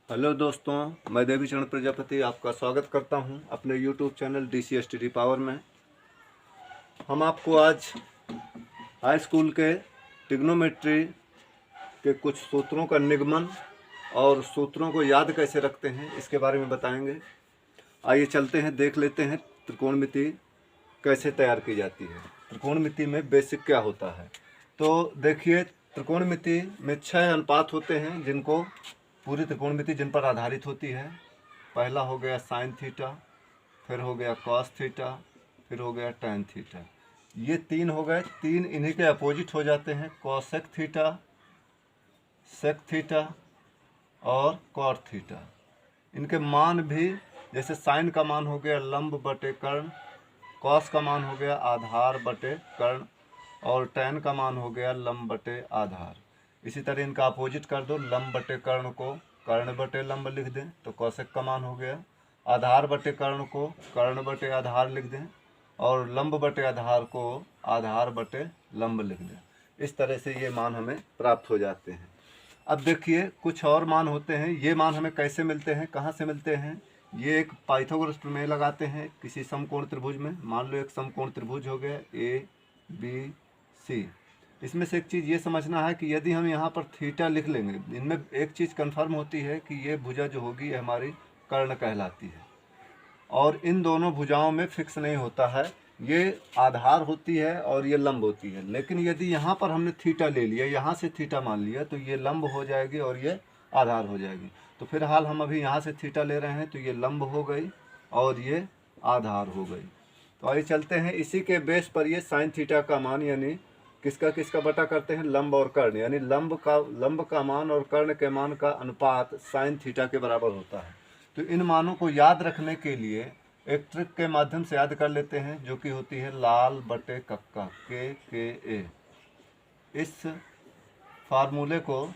Hello दोस्तों, मैं देवीचरण प्रजापति आपका स्वागत करता हूं अपने यूट्यूब चैनल DCSTD पावर में। हम आपको आज हाई स्कूल के ट्रिग्नोमेट्री के कुछ सूत्रों का निगमन और सूत्रों को याद कैसे रखते हैं इसके बारे में बताएंगे। आइए चलते हैं, देख लेते हैं त्रिकोणमिति कैसे तैयार की जाती है, त्रिकोणमिति में बेसिक क्या होता है। तो देखिए, त्रिकोणमिति में 6 अनुपात होते हैं जिनको पूरी त्रिकोणमिति जिन पर आधारित होती है। पहला हो गया साइन थीटा, फिर हो गया कॉस थीटा, फिर हो गया टैन थीटा। ये 3 हो गए। 3 इन्हीं के अपोजिट हो जाते हैं, कॉसेक थीटा, सेक थीटा और कॉट थीटा। इनके मान भी, जैसे साइन का मान हो गया लंब बटे कर्ण, कॉस का मान हो गया आधार बटे कर्ण और टैन का मान हो गया लंब बटे आधार। इसी तरह इनका अपोजिट कर दो, लंब बटे कर्ण को कर्ण बटे लंब लिख दें तो कौशिक का मान हो गया। आधार बटे कर्ण को कर्ण बटे आधार लिख दें और लंब बटे आधार को आधार बटे लंब लिख दें। इस तरह से ये मान हमें प्राप्त हो जाते हैं। अब देखिए, कुछ और मान होते हैं। ये मान हमें कैसे मिलते हैं, कहाँ से मिलते हैं। ये एक पाइथागोरस प्रमेय लगाते हैं किसी समकोण त्रिभुज में। मान लो एक समकोण त्रिभुज हो गया ABC। इसमें से एक चीज़ ये समझना है कि यदि हम यहाँ पर थीटा लिख लेंगे, इनमें एक चीज़ कंफर्म होती है कि ये भुजा जो होगी ये हमारी कर्ण कहलाती है और इन दोनों भुजाओं में फिक्स नहीं होता है, ये आधार होती है और ये लंब होती है। लेकिन यदि यहाँ पर हमने थीटा ले लिया, यहाँ से थीटा मान लिया, तो ये लंब हो जाएगी और ये आधार हो जाएगी। तो फिलहाल हम अभी यहाँ से थीटा ले रहे हैं तो ये लंब हो गई और ये आधार हो गई। तो आइए चलते हैं, इसी के बेस पर ये साइन थीटा का मान यानी किसका किसका बटा करते हैं, लंब और कर्ण, यानी लंब का मान और कर्ण के मान का अनुपात साइन थीटा के बराबर होता है। तो इन मानों को याद रखने के लिए एक ट्रिक के माध्यम से याद कर लेते हैं, जो कि होती है लाल बटे कक्का KKA। इस फार्मूले को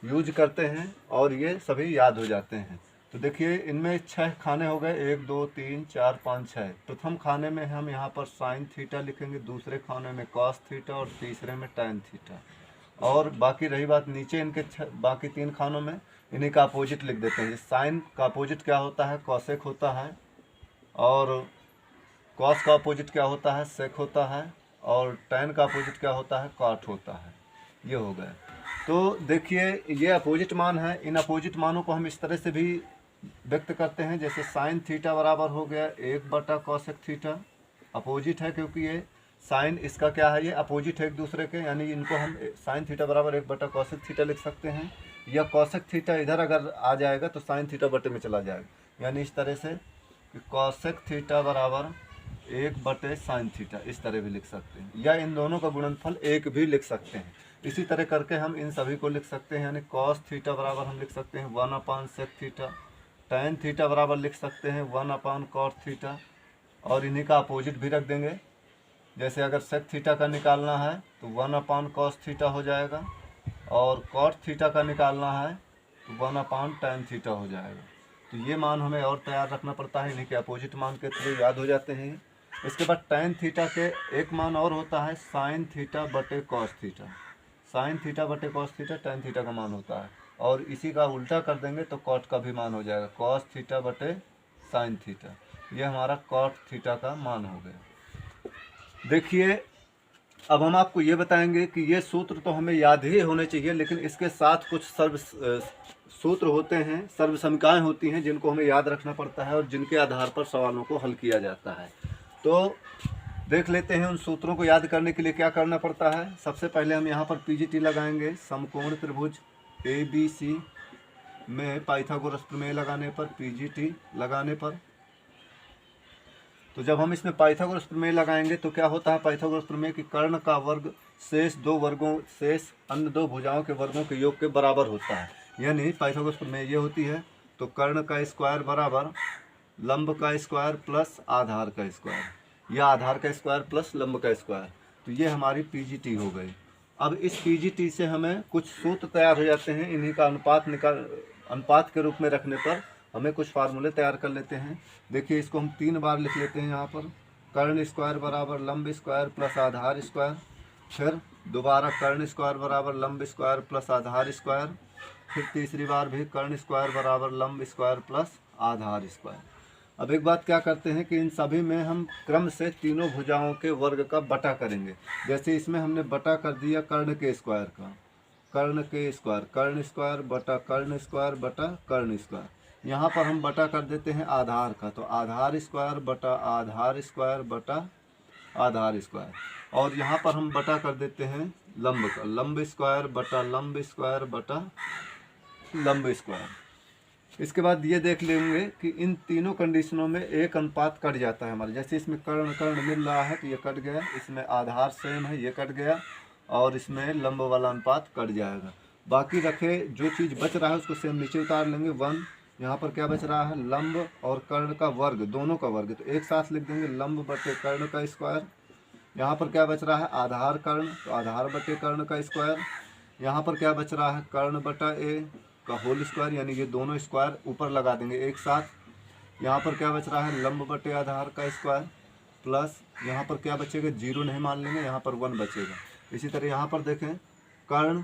यूज करते हैं और ये सभी याद हो जाते हैं। तो देखिए, इनमें 6 खाने हो गए, 1 2 3 4 5 6। प्रथम खाने में हम यहाँ पर साइन थीटा लिखेंगे, दूसरे खाने में कॉस थीटा और तीसरे में टैन थीटा। और बाकी रही बात नीचे इनके बाकी 3 खानों में इन्हीं का अपोजिट लिख देते हैं। साइन का अपोजिट क्या होता है, कॉसेक होता है, और कॉस का अपोजिट क्या होता है, सेक होता है, और टैन का अपोजिट क्या होता है, कॉट होता है। ये हो गए। तो देखिए, ये अपोजिट मान है। इन अपोजिट मानों को हम इस तरह से भी व्यक्त करते हैं, जैसे साइन थीटा बराबर हो गया 1 बटा कॉसेक थीटा। अपोजिट है क्योंकि ये साइन इसका क्या है, ये अपोजिट है एक दूसरे के, यानी इनको हम साइन थीटा बराबर 1 बटा कॉसेक थीटा लिख सकते हैं। या कॉसेक थीटा इधर अगर आ जाएगा तो साइन थीटा बटे में चला जाएगा, यानी इस तरह से कि कॉसेक थीटा बराबर 1 बटे साइन थीटा, इस तरह भी लिख सकते हैं। या इन दोनों का गुणनफल 1 भी लिख सकते हैं। इसी तरह करके हम इन सभी को लिख सकते हैं, यानी कॉस थीटा बराबर हम लिख सकते हैं 1 अपान सेक थीटा। टैन थीटा बराबर लिख सकते हैं 1 अपान कॉट थीटा, और इन्हीं का अपोजिट भी रख देंगे। जैसे अगर सेक थीटा का निकालना है तो 1 अपान कॉस थीटा हो जाएगा, और कॉट थीटा का निकालना है तो 1 अपान टैन थीटा हो जाएगा। तो ये मान हमें और तैयार रखना पड़ता है, इन्हीं के अपोजिट मान के थ्रू याद हो जाते हैं। इसके बाद टैन थीटा के एक मान और होता है साइन थीटा बटे कॉस थीटा। साइन थीटा बटे कॉस थीटा टैन थीटा का मान होता है, और इसी का उल्टा कर देंगे तो कॉट का भी मान हो जाएगा, कॉस थीटा बटे साइन थीटा। ये हमारा कॉट थीटा का मान हो गया। देखिए, अब हम आपको ये बताएंगे कि ये सूत्र तो हमें याद ही होने चाहिए, लेकिन इसके साथ कुछ सूत्र होते हैं, सर्वसमीकाएँ होती हैं जिनको हमें याद रखना पड़ता है और जिनके आधार पर सवालों को हल किया जाता है। तो देख लेते हैं उन सूत्रों को याद करने के लिए क्या करना पड़ता है। सबसे पहले हम यहाँ पर PGT लगाएंगे। समकोण त्रिभुज ABC में पाइथागोरस प्रमेय लगाने पर, PGT लगाने पर, तो जब हम इसमें पाइथागोरस प्रमेय लगाएंगे तो क्या होता है, पाइथागोरस प्रमेय की कर्ण का वर्ग शेष अन्य दो भुजाओं के वर्गों के योग के बराबर होता है। यानी पाइथागोरस प्रमेय ये होती है, तो कर्ण का स्क्वायर बराबर लंब का स्क्वायर प्लस आधार का स्क्वायर, या आधार का स्क्वायर प्लस लंब का स्क्वायर। तो ये हमारी PGT हो गई। अब इस PGT से हमें कुछ सूत्र तैयार हो जाते हैं। इन्हीं का अनुपात के रूप में रखने पर हमें कुछ फार्मूले तैयार कर लेते हैं। देखिए, इसको हम 3 बार लिख लेते हैं यहाँ पर। कर्ण स्क्वायर बराबर लंब स्क्वायर प्लस आधार स्क्वायर, फिर दोबारा कर्ण स्क्वायर बराबर लंब स्क्वायर प्लस आधार स्क्वायर, फिर तीसरी बार भी कर्ण स्क्वायर बराबर लंब स्क्वायर प्लस आधार स्क्वायर। अब एक बात क्या करते हैं कि इन सभी में हम क्रम से तीनों भुजाओं के वर्ग का बटा करेंगे। जैसे इसमें हमने बटा कर दिया कर्ण के स्क्वायर का, कर्ण के स्क्वायर, कर्ण स्क्वायर बटा कर्ण स्क्वायर बटा कर्ण स्क्वायर। यहाँ पर हम बटा कर देते हैं आधार का, तो आधार स्क्वायर बटा आधार स्क्वायर बटा आधार स्क्वायर। और यहाँ पर हम बटा कर देते हैं लंब का, लंब स्क्वायर बटा लंब स्क्वायर बटा लंब स्क्वायर। इसके बाद ये देख लेंगे कि इन तीनों कंडीशनों में एक अनुपात कट जाता है हमारे। जैसे इसमें कर्ण कर्ण मिल रहा है तो ये कट गया, इसमें आधार सेम है ये कट गया, और इसमें लंब वाला अनुपात कट जाएगा। बाकी रखे जो चीज़ बच रहा है उसको सेम नीचे उतार लेंगे 1। यहाँ पर क्या बच रहा है, लंब और कर्ण का वर्ग, दोनों का वर्ग, तो एक साथ लिख देंगे लंब बटे कर्ण का स्क्वायर। यहाँ पर क्या बच रहा है, आधार कर्ण, तो आधार बटे कर्ण का स्क्वायर। यहाँ पर क्या बच रहा है, कर्ण बटा ए का होल स्क्वायर, यानी ये दोनों स्क्वायर ऊपर लगा देंगे एक साथ। यहाँ पर क्या बच रहा है, लंब बटे आधार का स्क्वायर, प्लस यहाँ पर क्या बचेगा, 0 नहीं मान लेंगे, यहाँ पर 1 बचेगा। इसी तरह यहाँ पर देखें कर्ण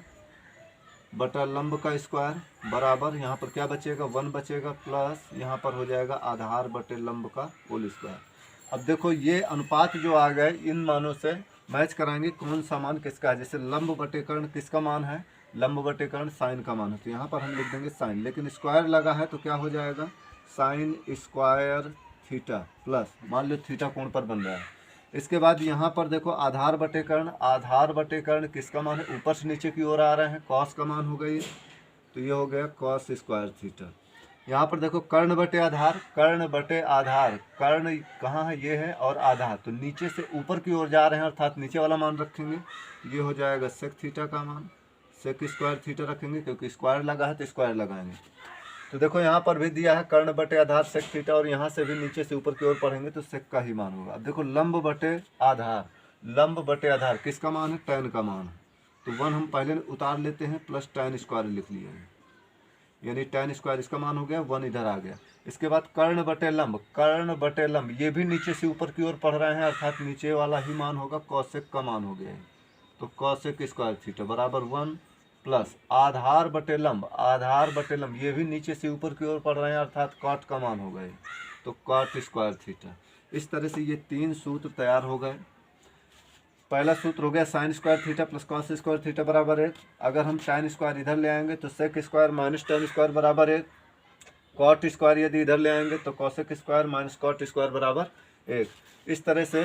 बटा लंब का स्क्वायर बराबर, यहाँ पर क्या बचेगा, 1 बचेगा, प्लस यहाँ पर हो जाएगा आधार बटे लंब का होल स्क्वायर। अब देखो ये अनुपात जो आ गए इन मानों से मैच कराएंगे कौन सा मान किसका है। जैसे लंब बटे कर्ण किसका मान है, लंब बटे कर्ण साइन का मान है, तो यहाँ पर हम लिख देंगे साइन, लेकिन स्क्वायर लगा है तो क्या हो जाएगा, साइन स्क्वायर थीटा प्लस, मान लो थीटा कोण पर बन रहा है। इसके बाद यहाँ पर देखो आधार बटे कर्ण, आधार बटे कर्ण किसका मान है, ऊपर से नीचे की ओर आ रहे हैं, कॉस का मान हो गई, तो ये हो गया कॉस स्क्वायर थीटा। यहाँ पर देखो कर्ण बटे आधार, कर्ण बटे आधार, कर्ण कहाँ है, ये है, और आधार तो नीचे से ऊपर की ओर जा रहे हैं, अर्थात नीचे वाला मान रखेंगे, ये हो जाएगा सेक थीटा का मान, सेक स्क्वायर थीटा रखेंगे क्योंकि स्क्वायर लगा है तो स्क्वायर लगाएंगे। तो देखो यहाँ पर भी दिया है कर्ण बटे आधार सेक थीटा, और यहाँ से भी नीचे से ऊपर की ओर पढ़ेंगे तो सेक का ही मान होगा। अब देखो लंब बटे आधार, लंब बटे आधार किसका मान है, टैन का मान है, तो 1 हम पहले उतार लेते हैं, प्लस टैन स्क्वायर लिख लिए हैं, यानी टैन स्क्वायर इसका मान हो गया, 1 इधर आ गया। इसके बाद कर्ण बटे लंब, कर्ण बटे लंब ये भी नीचे से ऊपर की ओर पढ़ रहे हैं, अर्थात नीचे वाला ही मान होगा, कॉसेक का मान हो गया है, तो कॉसेक स्क्वायर थीटा बराबर 1, प्लस आधार बटे लंब, आधार बटे लंब ये भी नीचे से ऊपर की ओर पढ़ रहे हैं, अर्थात कॉट का मान हो गए, तो कॉट स्क्वायर थीटा। इस तरह से ये 3 सूत्र तैयार हो गए। पहला सूत्र हो गया sine square theta plus cos square theta बराबर 1। अगर हम साइन स्क्वायर इधर ले आएंगे तो sec square minus tan square बराबर 1। कॉट स्क्वायर यदि इधर ले आएंगे तो cosec square minus cot square बराबर 1। इस तरह से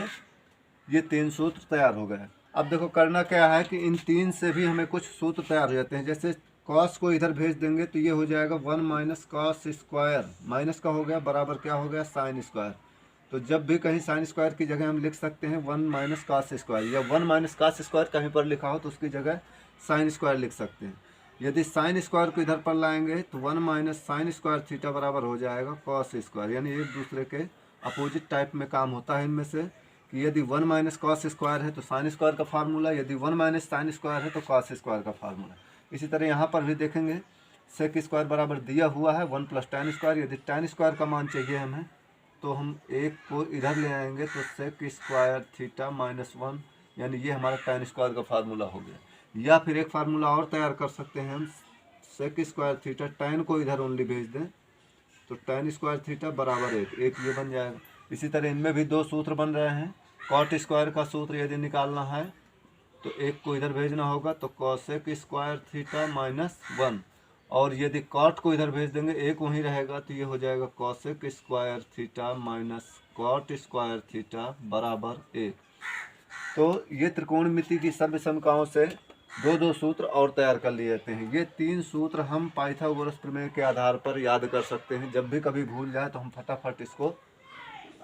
ये 3 सूत्र तैयार हो गए। अब देखो करना क्या है कि इन 3 से भी हमें कुछ सूत्र तैयार हो जाते हैं। जैसे कॉस को इधर भेज देंगे तो ये हो जाएगा 1 माइनस कॉस स्क्वायर, माइनस का हो गया, बराबर क्या हो गया, साइन स्क्वायर। तो जब भी कहीं साइन स्क्वायर की जगह हम लिख सकते हैं 1 माइनस कास स्क्वायर, या 1 माइनस कास स्क्वायर कहीं पर लिखा हो तो उसकी जगह साइन स्क्वायर लिख सकते हैं। यदि साइन स्क्वायर को इधर पर लाएंगे तो 1 माइनस साइन स्क्वायर थीटा बराबर हो जाएगा कॉस स्क्वायर, यानी एक दूसरे के अपोजिट टाइप में काम होता है इनमें से, कि यदि 1 माइनस कॉस स्क्वायर है तो साइन स्क्वायर का फार्मूला, यदि 1 माइनस साइन स्क्वायर है तो कॉस स्क्वायर का फार्मूला। इसी तरह यहाँ पर भी देखेंगे सेक स्क्वायर बराबर दिया हुआ है 1 प्लस टैन स्क्वायर, यदि टैन स्क्वायर का मान चाहिए हमें तो हम एक को इधर ले आएंगे तो सेक स्क्वायर थीटा माइनस 1, यानी ये हमारा टैन स्क्वायर का फार्मूला हो गया। या फिर एक फार्मूला और तैयार कर सकते हैं हम, सेक स्क्वायर थीटा, टैन को इधर ओनली भेज दें तो टैन स्क्वायर थीटा बराबर 1 ये बन जाएगा। इसी तरह इनमें भी 2 सूत्र बन रहे हैं। कॉट स्क्वायर का सूत्र यदि निकालना है तो एक को इधर भेजना होगा तो कॉसेक स्क्वायर थीटा माइनस 1, और यदि कॉट को इधर भेज देंगे एक वहीं रहेगा तो ये हो जाएगा cosec square theta minus cot square theta बराबर 1। तो ये त्रिकोणमिति की सभी समकाओं से 2 सूत्र और तैयार कर लिए जाते हैं। ये 3 सूत्र हम पाइथागोरस प्रमेय के आधार पर याद कर सकते हैं। जब भी कभी भूल जाए तो हम फटाफट इसको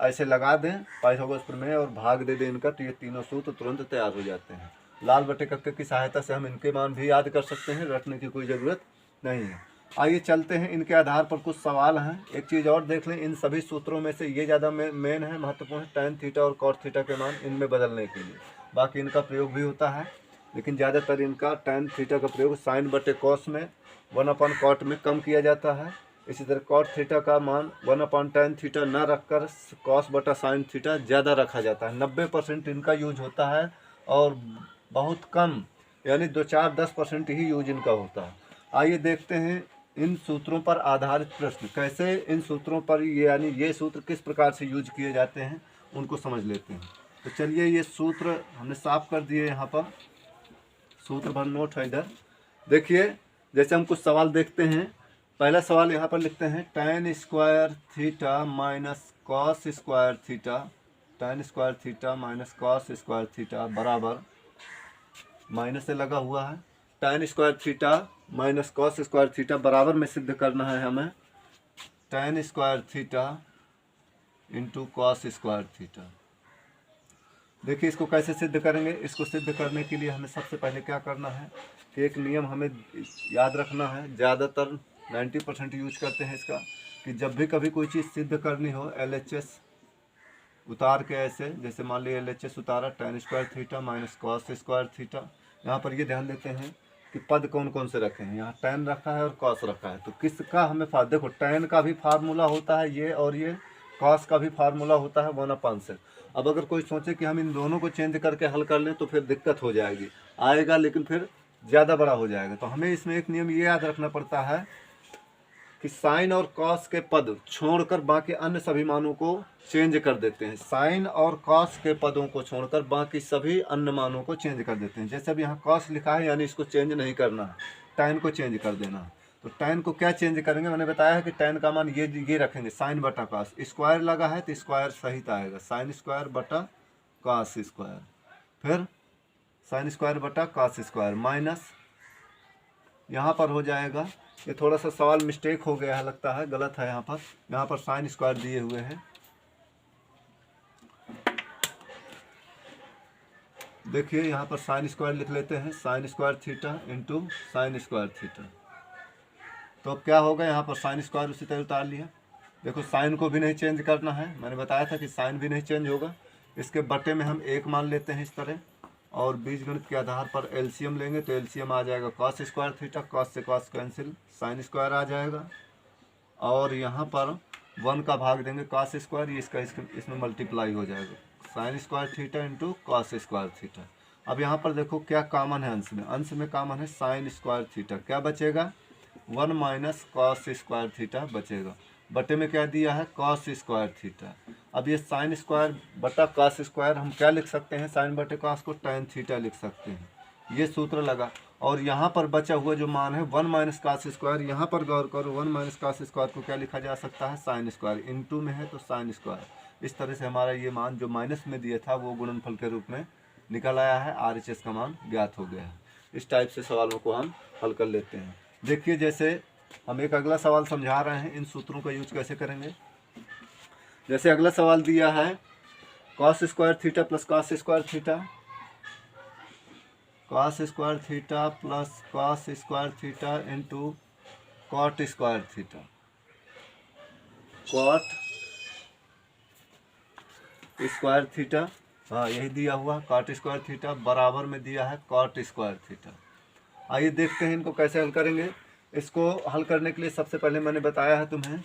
ऐसे लगा दें पाइथागोरस प्रमेय और भाग दे दें इनका, तो ये तीनों सूत्र तुरंत तैयार हो जाते हैं। लाल बटे कक्के की सहायता से हम इनके मान भी याद कर सकते हैं, रटने की कोई ज़रूरत नहीं है। आइए चलते हैं, इनके आधार पर कुछ सवाल हैं। एक चीज़ और देख लें, इन सभी सूत्रों में से ये ज़्यादा मेन है, महत्वपूर्ण है, टैन थीटा और कॉट थीटा के मान इनमें बदलने के लिए। बाकी इनका प्रयोग भी होता है लेकिन ज़्यादातर इनका टैन थीटा का प्रयोग साइन बटे कॉस में 1 कॉट में कम किया जाता है। इसी तरह कॉट थीटा का मान 1 टैन थीटा न रखकर कॉस बटा साइन थीटा ज़्यादा रखा जाता है। 90% इनका यूज होता है और बहुत कम, यानी 2-4-10% ही यूज इनका होता है। आइए देखते हैं इन सूत्रों पर आधारित प्रश्न, कैसे इन सूत्रों पर यानी ये सूत्र किस प्रकार से यूज किए जाते हैं उनको समझ लेते हैं। तो चलिए ये सूत्र हमने साफ कर दिए, यहाँ पर सूत्र भर नोट है इधर। देखिए जैसे हम कुछ सवाल देखते हैं, पहला सवाल यहाँ पर लिखते हैं tan square theta minus cos square theta, tan square theta minus cos square theta बराबर, माइनस से लगा हुआ है, tan square theta minus cos square theta बराबर में सिद्ध करना है हमें tan square theta into cos square theta. देखिए इसको कैसे सिद्ध करेंगे। इसको सिद्ध करने के लिए हमें सबसे पहले क्या करना है कि एक नियम हमें याद रखना है, ज़्यादातर 90% यूज करते हैं इसका, कि जब भी कभी कोई चीज़ सिद्ध करनी हो LHS उतार के, ऐसे जैसे मान लीजिए LHS उतारा tan square theta minus cos square theta. यहाँ पर ये ध्यान देते हैं कि पद कौन कौन से रखे हैं, यहाँ tan रखा है और cos रखा है, तो किसका हमें देखो tan का भी फार्मूला होता है ये, और ये cos का भी फार्मूला होता है 1/6। अब अगर कोई सोचे कि हम इन दोनों को चेंज करके हल कर लें तो फिर दिक्कत हो जाएगी, आएगा लेकिन फिर ज़्यादा बड़ा हो जाएगा। तो हमें इसमें एक नियम ये याद रखना पड़ता है कि साइन और कॉस के पद छोड़कर बाकी अन्य सभी मानों को चेंज कर देते हैं। साइन और कॉस के पदों को छोड़कर बाकी सभी अन्य मानों को चेंज कर देते हैं। जैसे अब यहाँ कॉस लिखा है यानी इसको चेंज नहीं करना है, tan को चेंज कर देना है। तो tan को क्या चेंज करेंगे, मैंने बताया है कि tan का मान ये रखेंगे साइन बटा कॉस, स्क्वायर लगा है तो स्क्वायर सहित आएगा, साइन स्क्वायर बटा कॉस स्क्वायर, फिर साइन स्क्वायर बटा कॉस स्क्वायर माइनस, यहाँ पर हो जाएगा, ये थोड़ा सा सवाल मिस्टेक हो गया है लगता है, गलत है यहाँ पर साइन स्क्वायर दिए हुए हैं। देखिए यहाँ पर साइन स्क्वायर लिख लेते हैं, sine square theta into sine square theta. तो अब क्या होगा, यहाँ पर साइन स्क्वायर उसी तरह उतार लिया। देखो साइन को भी नहीं चेंज करना है, मैंने बताया था कि साइन भी नहीं चेंज होगा। इसके बटे में हम 1 मान लेते हैं इस तरह, और बीजगणित के आधार पर एलसीएम लेंगे तो एलसीएम आ जाएगा कॉस स्क्वायर थीटा, कॉस से कॉस कैंसिल, साइन स्क्वायर आ जाएगा, और यहाँ पर 1 का भाग देंगे कॉस स्क्वायर, ये इसमें मल्टीप्लाई हो जाएगा, sine square theta into cos square theta. अब यहाँ पर देखो क्या कॉमन है, अंश में कॉमन है साइन स्क्वायर थीटा, क्या बचेगा 1 माइनस कॉस स्क्वायर थीटा बचेगा, बटे में क्या दिया है कॉस स्क्वायर थीटा। अब ये साइन स्क्वायर बटा कॉस स्क्वायर हम क्या लिख सकते हैं, साइन बटे कॉस को tan थीटा लिख सकते हैं, ये सूत्र लगा। और यहाँ पर बचा हुआ जो मान है 1 माइनस कॉस स्क्वायर, यहाँ पर गौर करो 1 माइनस कॉस स्क्वायर को क्या लिखा जा सकता है साइन स्क्वायर, इनटू में है तो साइन स्क्वायर। इस तरह से हमारा ये मान जो माइनस में दिया था वो गुणनफल के रूप में निकल आया है, RHS का मान ज्ञात हो गया है। इस टाइप से सवालों को हम हल कर लेते हैं। देखिए जैसे हम एक अगला सवाल समझा रहे हैं, इन सूत्रों का यूज कैसे करेंगे। जैसे अगला सवाल दिया है cos square theta plus cos square theta, cos square theta plus cos square theta into cot square theta, cot square theta, हाँ यही दिया हुआ कॉट स्क्वायर थीटा बराबर में दिया है कॉट स्क्वायर थीटा। आइए देखते हैं इनको कैसे हल करेंगे। इसको हल करने के लिए सबसे पहले मैंने बताया है तुम्हें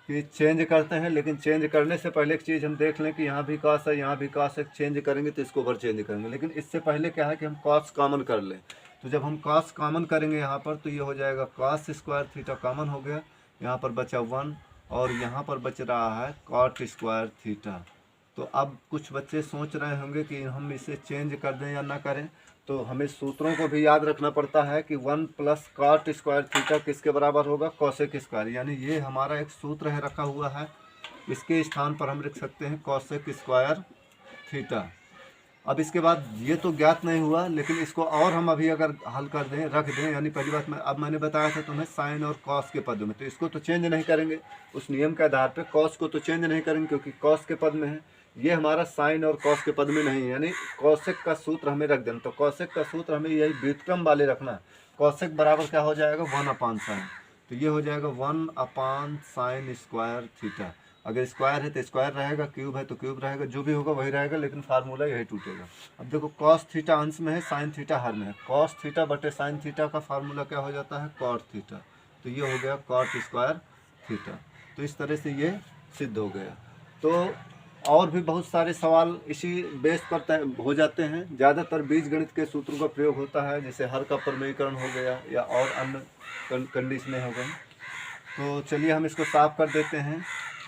कि चेंज करते हैं, लेकिन चेंज करने से पहले एक चीज़ हम देख लें कि यहाँ भी कॉस है यहाँ भी कॉस है, चेंज करेंगे तो इसको ओवर चेंज करेंगे, लेकिन इससे पहले क्या है कि हम कॉस कॉमन कर लें। तो जब हम कॉस कॉमन करेंगे यहाँ पर तो ये हो जाएगा कॉस स्क्वायर थीटा कॉमन हो गया, यहाँ पर बचा 1 और यहाँ पर बच रहा है कॉट स्क्वायर थीटा। तो अब कुछ बच्चे सोच रहे होंगे कि हम इसे चेंज कर दें या ना करें, तो हमें सूत्रों को भी याद रखना पड़ता है कि 1 प्लस कॉट स्क्वायर थीटा किसके बराबर होगा कोसेक स्क्वायर, यानी ये हमारा एक सूत्र है रखा हुआ है, इसके स्थान पर हम लिख सकते हैं कोसेक स्क्वायर थीटा। अब इसके बाद ये तो ज्ञात नहीं हुआ, लेकिन इसको और हम अभी अगर हल कर दें रख दें, यानी पहली बात अब मैंने बताया था तुम्हें साइन और कॉस के पद में, तो इसको तो चेंज नहीं करेंगे उस नियम के आधार पर, कॉस को तो चेंज नहीं करेंगे क्योंकि कॉस के पद में है, ये हमारा साइन और कॉस के पद में नहीं, यानी कौशिक का सूत्र हमें रख देना। तो कौशिक का सूत्र हमें यही व्युत्क्रम वाले रखना है, कौशिक बराबर क्या हो जाएगा 1/sin, तो ये हो जाएगा 1/sin स्क्वायर थीटा। अगर स्क्वायर है तो स्क्वायर रहेगा, क्यूब है तो क्यूब रहेगा, जो भी होगा वही रहेगा, लेकिन फार्मूला यही टूटेगा। अब देखो कॉस थीटा अंश में है, साइन थीटा हर में है, कॉस थीटा बटे साइन थीटा का फार्मूला क्या हो जाता है कॉट थीटा, तो ये हो गया कॉट स्क्वायर थीटा। तो इस तरह से ये सिद्ध हो गया। तो और भी बहुत सारे सवाल इसी बेस पर तय हो जाते हैं। ज़्यादातर बीजगणित के सूत्रों का प्रयोग होता है, जैसे हर का प्रमेयीकरण हो गया या और अन्य कंडीशनें हो गई। तो चलिए हम इसको साफ कर देते हैं।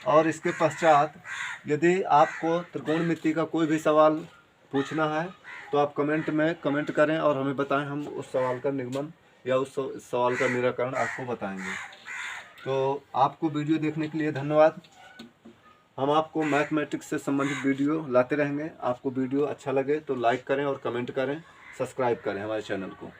और इसके पश्चात यदि आपको त्रिकोणमिति का कोई भी सवाल पूछना है तो आप कमेंट में कमेंट करें और हमें बताएं, हम उस सवाल का निगमन या उस सवाल का निराकरण आपको बताएंगे। तो आपको वीडियो देखने के लिए धन्यवाद। हम आपको मैथमेटिक्स से संबंधित वीडियो लाते रहेंगे। आपको वीडियो अच्छा लगे तो लाइक करें और कमेंट करें, सब्सक्राइब करें हमारे चैनल को।